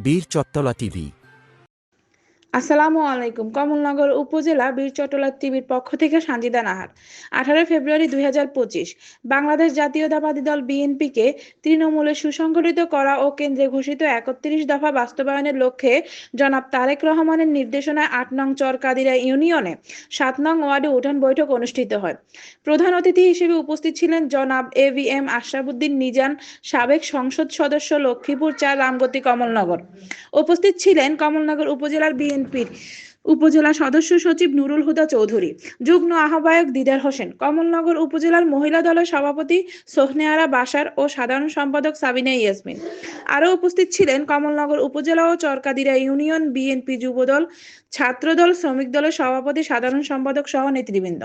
বীর চট্টলা টিভি। আসসালামু আলাইকুম। কমলনগর উপজেলা বীর চট্টলা টিভির পক্ষ থেকে সানজিদা নাহার। 18 ফেব্রুয়ারি 2025। বাংলাদেশ জাতীয়তাবাদী দল বিএনপিকে তৃণমূলে সুসংগঠিত করা ও কেন্দ্রে ঘোষিত 31 দফা বাস্তবায়নের লক্ষ্যে জনাব তারেক রহমানের নির্দেশনায় 8 নং চরকাদিরা ইউনিয়নে 7 নং ওয়ার্ডে উঠান বৈঠক অনুষ্ঠিত হয়। প্রধান অতিথি হিসেবে উপস্থিত ছিলেন জনাব AVM আশরাফুদ্দীন নিজান, সাবেক সংসদ সদস্য, লক্ষ্মীপুর 4 রামগতি কমলনগর। উপস্থিত ছিলেন কমলনগর উপজেলার বিএনপির উপজেলা সদস্য সচিব নুরুল হুদা চৌধুরী, যুগ্ম আহ্বায়ক দিদার হোসেন, কমলনগর উপজেলার মহিলা দলের সভাপতি সোহনেয়ারা বাশার ও সাধারণ সম্পাদক সাবিনা ইয়াসমিন। আরও উপস্থিত ছিলেন কমলনগর উপজেলা ও চরকাদিরা ইউনিয়ন বিএনপি যুবদল, ছাত্রদল, শ্রমিক দলের সভাপতি, সাধারণ সম্পাদক সহ নেতৃবৃন্দ।